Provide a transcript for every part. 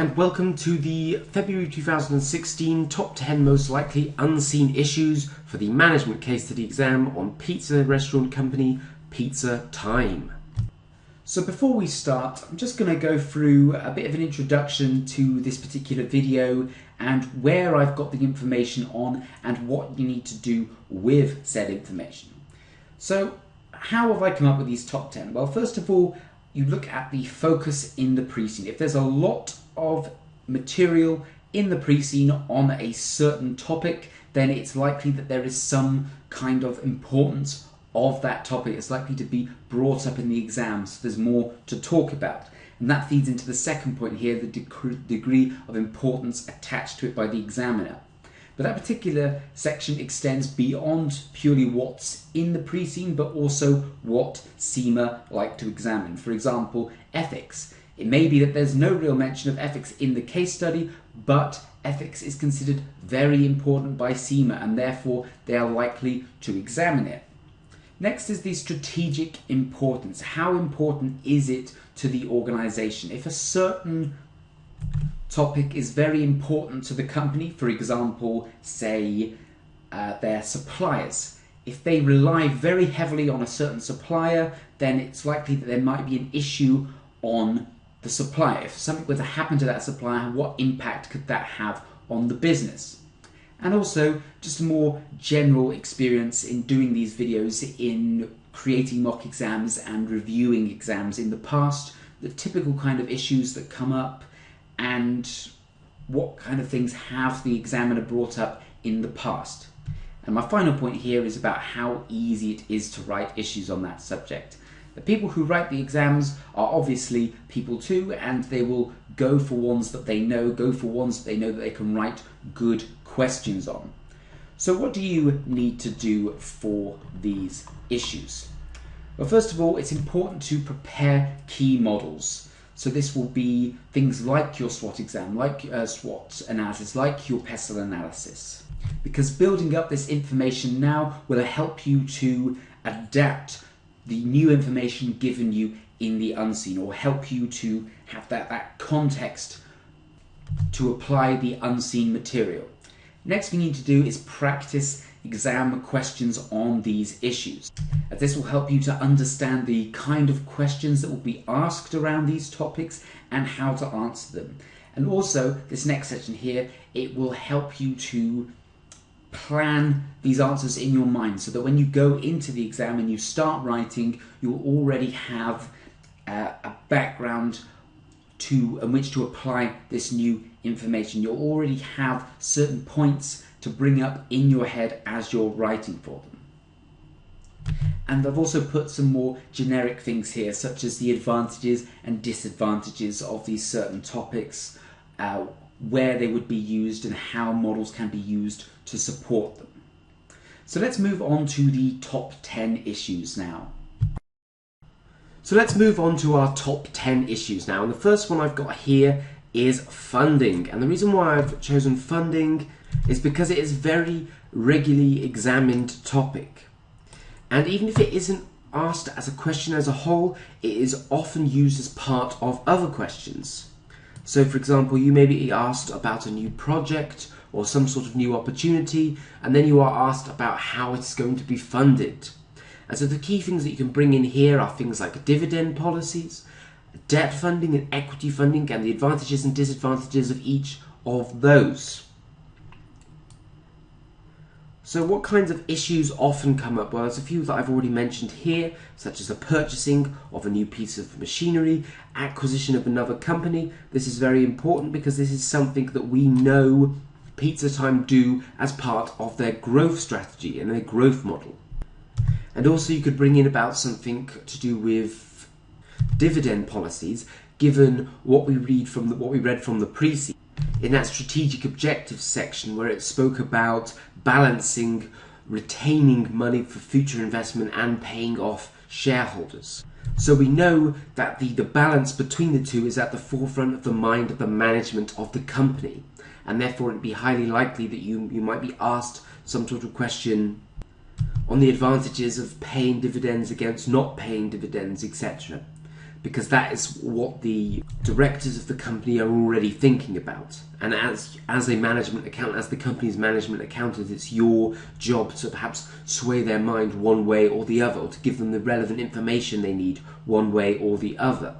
and welcome to the February 2016 Top 10 Most Likely Unseen Issues for the Management Case Study Exam on pizza restaurant company Pizzatime. So before we start, I'm just going to go through a bit of an introduction to this particular video and where I've got the information on and what you need to do with said information. So how have I come up with these top 10? Well, first of all, you look at the focus in the pre-scene. If there's a lot of material in the pre-scene on a certain topic, then it's likely that there is some kind of importance of that topic. It's likely to be brought up in the exam, so there's more to talk about. And that feeds into the second point here, the degree of importance attached to it by the examiner. But that particular section extends beyond purely what's in the pre-scene, but also what CIMA like to examine. For example, ethics. It may be that there's no real mention of ethics in the case study, but ethics is considered very important by CIMA, and therefore they are likely to examine it. Next is the strategic importance. How important is it to the organization? If a certain topic is very important to the company, for example, say their suppliers. If they rely very heavily on a certain supplier, then it's likely that there might be an issue on the supplier. If something were to happen to that supplier, what impact could that have on the business? And also, just a more general experience in doing these videos in creating mock exams and reviewing exams in the past, the typical kind of issues that come up, and what kind of things have the examiner brought up in the past. And my final point here is about how easy it is to write issues on that subject. The people who write the exams are obviously people too, and they will go for ones that they know, that they can write good questions on. So what do you need to do for these issues? Well, first of all, it's important to prepare key models. So this will be things like your SWOT exam, like SWOT analysis, like your PESTLE analysis. Because building up this information now will help you to adapt the new information given you in the unseen, or help you to have that context to apply the unseen material. Next thing you need to do is practice exam questions on these issues. This will help you to understand the kind of questions that will be asked around these topics and how to answer them. And also, this next section here, it will help you to plan these answers in your mind so that when you go into the exam and you start writing, you'll already have a background in which to apply this new information. You'll already have certain points to bring up in your head as you're writing for them. And I've also put some more generic things here, such as the advantages and disadvantages of these certain topics, where they would be used and how models can be used to support them. So let's move on to the top 10 issues now. So let's move on to our top 10 issues now. And the first one I've got here is funding. And the reason why I've chosen funding is because it is a very regularly examined topic. And even if it isn't asked as a question as a whole, it is often used as part of other questions. So for example, you may be asked about a new project or some sort of new opportunity, and then you are asked about how it's going to be funded. And so the key things that you can bring in here are things like dividend policies, debt funding and equity funding, and the advantages and disadvantages of each of those. So what kinds of issues often come up? Well, there's a few that I've already mentioned here, such as the purchasing of a new piece of machinery, acquisition of another company. This is very important because this is something that we know Pizzatime do as part of their growth strategy and their growth model. And also you could bring in about something to do with dividend policies, given what we read from the pre-scene in that strategic objectives section, where it spoke about balancing retaining money for future investment and paying off shareholders. So we know that the balance between the two is at the forefront of the mind of the management of the company, and therefore it'd be highly likely that you might be asked some sort of question on the advantages of paying dividends against not paying dividends, etc. because that is what the directors of the company are already thinking about. And as a management accountant, as the company's management accountant, it's your job to perhaps sway their mind one way or the other, or to give them the relevant information they need one way or the other.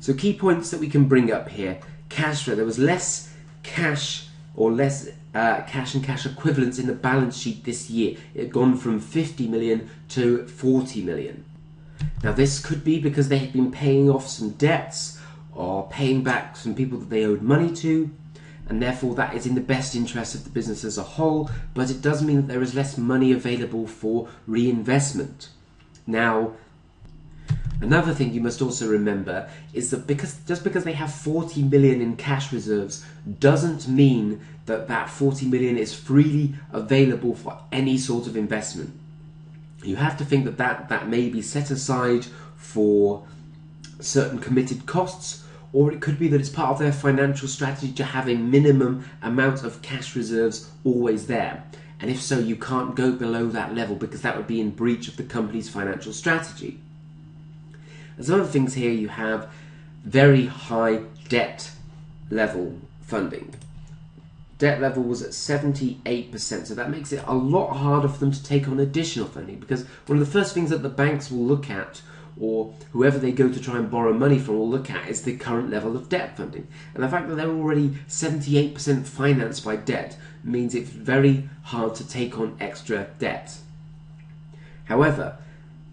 So key points that we can bring up here. Cash flow. There was less cash or less cash and cash equivalents in the balance sheet this year. It had gone from 50 million to 40 million. Now this could be because they had been paying off some debts or paying back some people that they owed money to, and therefore that is in the best interest of the business as a whole, but it does mean that there is less money available for reinvestment. Now, another thing you must also remember is that just because they have 40 million in cash reserves doesn't mean that that 40 million is freely available for any sort of investment. You have to think that may be set aside for certain committed costs, or it could be that it's part of their financial strategy to have a minimum amount of cash reserves always there. And if so, you can't go below that level because that would be in breach of the company's financial strategy. And some other things here, you have very high debt level funding. Debt level was at 78%, so that makes it a lot harder for them to take on additional funding, because one of the first things that the banks will look at, or whoever they go to try and borrow money from will look at, is the current level of debt funding. And the fact that they're already 78% financed by debt means it's very hard to take on extra debt. However,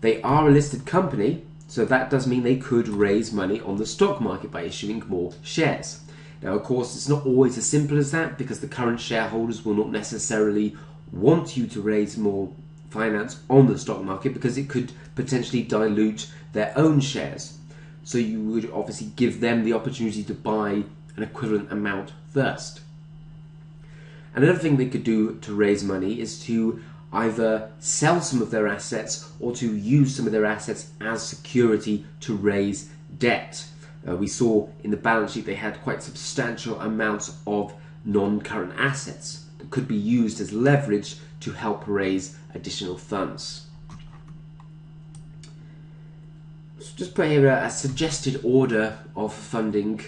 they are a listed company, so that does mean they could raise money on the stock market by issuing more shares. Now, of course, it's not always as simple as that, because the current shareholders will not necessarily want you to raise more finance on the stock market, because it could potentially dilute their own shares. So you would obviously give them the opportunity to buy an equivalent amount first. Another thing they could do to raise money is to either sell some of their assets or to use some of their assets as security to raise debt. We saw in the balance sheet they had quite substantial amounts of non-current assets that could be used as leverage to help raise additional funds. So just put here a suggested order of funding.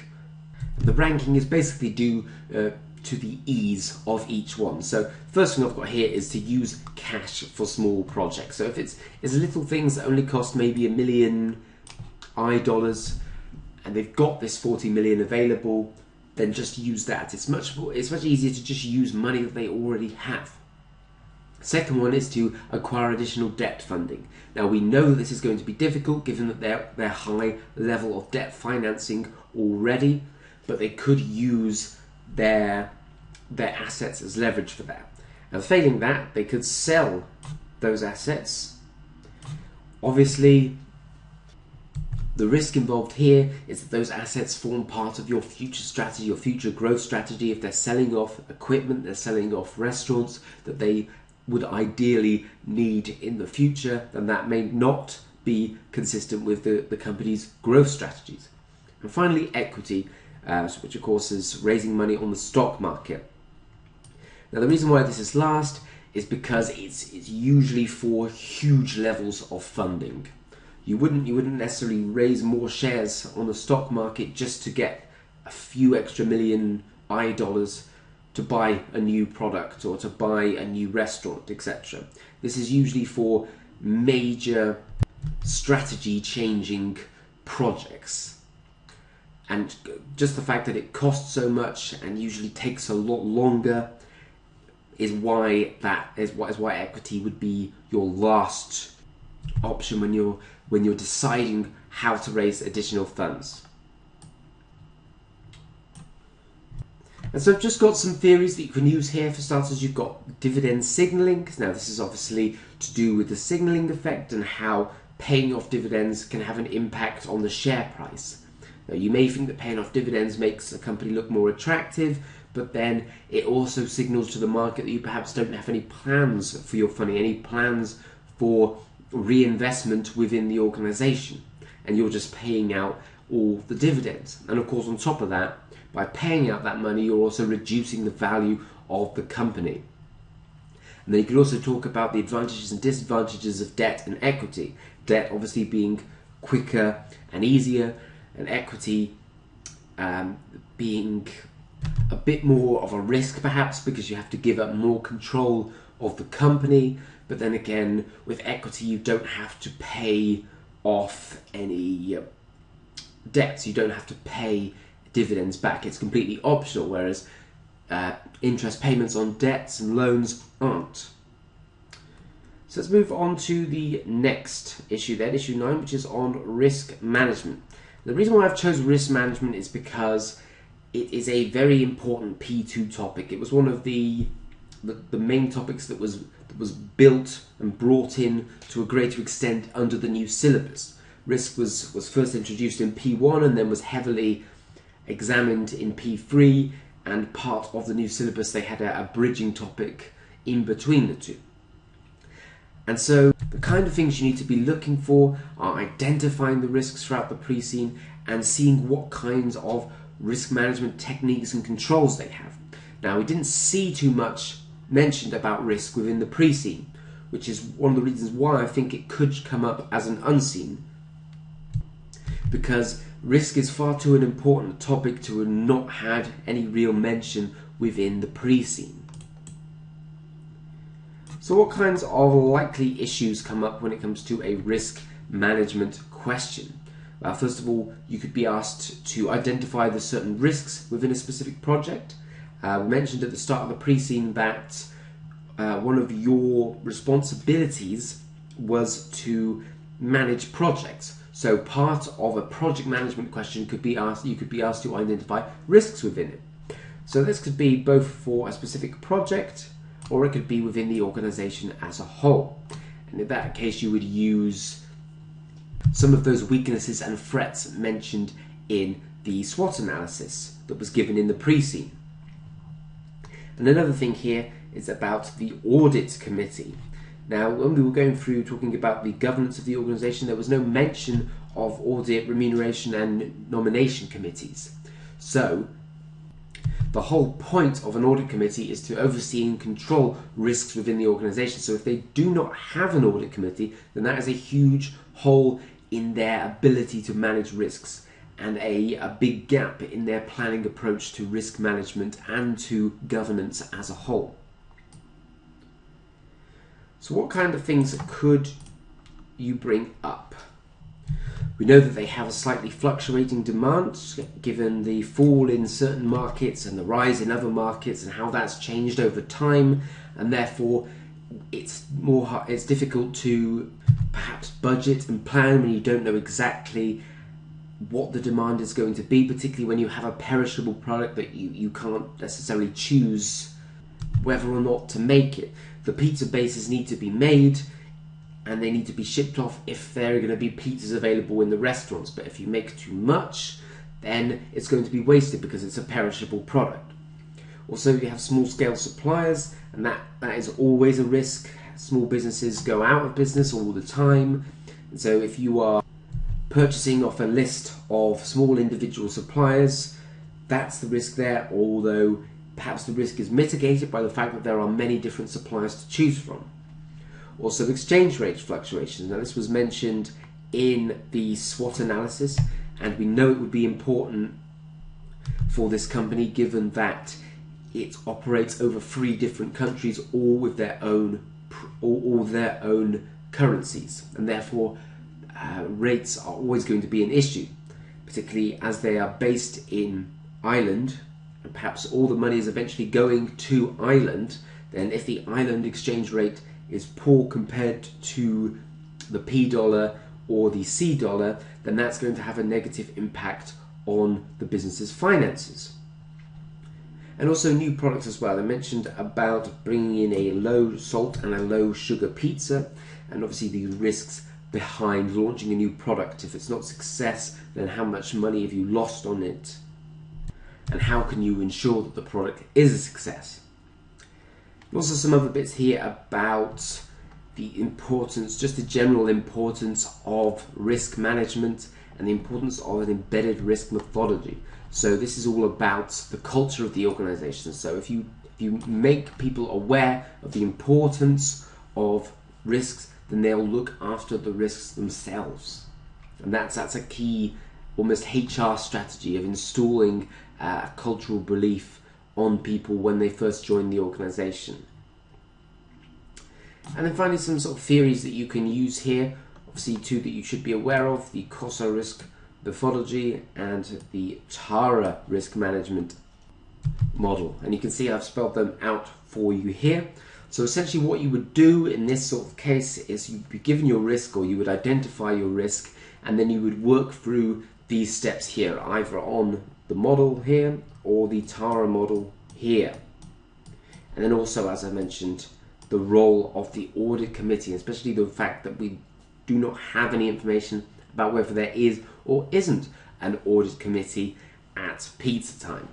The ranking is basically due to the ease of each one. So first thing I've got here is to use cash for small projects. So if it's little things that only cost maybe $1 million and they've got this 40 million available, then just use that. It's much easier to just use money that they already have. Second one is to acquire additional debt funding. Now we know that this is going to be difficult given that they're high level of debt financing already, but they could use their assets as leverage for that. Now failing that, they could sell those assets. Obviously, the risk involved here is that those assets form part of your future strategy, your future growth strategy. If they're selling off equipment, they're selling off restaurants that they would ideally need in the future, then that may not be consistent with the company's growth strategies. And finally, equity, which of course is raising money on the stock market. Now the reason why this is last is because it's usually for huge levels of funding. You wouldn't necessarily raise more shares on the stock market just to get a few extra million dollars to buy a new product or to buy a new restaurant, etc. This is usually for major strategy changing projects. And just the fact that it costs so much and usually takes a lot longer is why equity would be your last option when you're deciding how to raise additional funds. And so I've just got some theories that you can use here. For starters, you've got dividend signaling. Now this is obviously to do with the signaling effect and how paying off dividends can have an impact on the share price. Now you may think that paying off dividends makes a company look more attractive, but then it also signals to the market that you perhaps don't have any plans for your funding, any plans for reinvestment within the organization, and you're just paying out all the dividends. And of course, on top of that, by paying out that money, you're also reducing the value of the company. And then you could also talk about the advantages and disadvantages of debt and equity. Debt obviously being quicker and easier, and equity being a bit more of a risk perhaps, because you have to give up more control of the company. But then again, with equity you don't have to pay off any debts, you don't have to pay dividends back, it's completely optional, whereas interest payments on debts and loans aren't. So let's move on to the next issue then, issue 9, which is on risk management. The reason why I've chosen risk management is because it is a very important P2 topic. It was one of the main topics that was built and brought in to a greater extent under the new syllabus. Risk was first introduced in P1 and then was heavily examined in P3, and part of the new syllabus they had a bridging topic in between the two. And so the kind of things you need to be looking for are identifying the risks throughout the pre-scene and seeing what kinds of risk management techniques and controls they have. Now, we didn't see too much mentioned about risk within the pre-scene, which is one of the reasons why I think it could come up as an unseen, because risk is far too an important topic to have not had any real mention within the pre-scene. So what kinds of likely issues come up when it comes to a risk management question? Well, first of all, you could be asked to identify the certain risks within a specific project. We mentioned at the start of the pre-scene that one of your responsibilities was to manage projects. So part of a project management question could be asked, you could be asked to identify risks within it. So this could be both for a specific project, or it could be within the organization as a whole. And in that case, you would use some of those weaknesses and threats mentioned in the SWOT analysis that was given in the pre-scene. And another thing here is about the audit committee. Now, when we were going through talking about the governance of the organization, there was no mention of audit, remuneration and nomination committees. So the whole point of an audit committee is to oversee and control risks within the organization. So if they do not have an audit committee, then that is a huge hole in their ability to manage risks, and a big gap in their planning approach to risk management and to governance as a whole. So what kind of things could you bring up? We know that they have a slightly fluctuating demand given the fall in certain markets and the rise in other markets and how that's changed over time, and therefore it's difficult to perhaps budget and plan when you don't know exactly what the demand is going to be, particularly when you have a perishable product that you can't necessarily choose whether or not to make it. The pizza bases need to be made and they need to be shipped off if there are going to be pizzas available in the restaurants. But if you make too much, then it's going to be wasted because it's a perishable product. Also, you have small-scale suppliers, and that is always a risk. Small businesses go out of business all the time. And so if you are purchasing off a list of small individual suppliers, that's the risk there, although perhaps the risk is mitigated by the fact that there are many different suppliers to choose from. Also, exchange rate fluctuations. Now, this was mentioned in the SWOT analysis, and we know it would be important for this company given that it operates over 3 different countries, all with their own currencies, and therefore rates are always going to be an issue, particularly as they are based in Ireland, and perhaps all the money is eventually going to Ireland. Then if the Ireland exchange rate is poor compared to the P dollar or the C dollar, then that's going to have a negative impact on the business's finances. And also new products as well. I mentioned about bringing in a low salt and a low sugar pizza, and obviously the risks behind launching a new product. If it's not a success, then how much money have you lost on it? And how can you ensure that the product is a success? Also some other bits here about the importance, just the general importance of risk management and the importance of an embedded risk methodology. So this is all about the culture of the organization. So if you If you make people aware of the importance of risks, then they'll look after the risks themselves. And that's a key, almost HR strategy of installing a cultural belief on people when they first join the organization. And then finally, some sort of theories that you can use here. Obviously, two that you should be aware of: the COSO risk methodology and the TARA risk management model. And you can see I've spelled them out for you here. So essentially what you would do in this sort of case is you'd be given your risk, or you would identify your risk, and then you would work through these steps here, either on the model here or the TARA model here. And then also, as I mentioned, the role of the audit committee, especially the fact that we do not have any information about whether there is or isn't an audit committee at Pizzatime.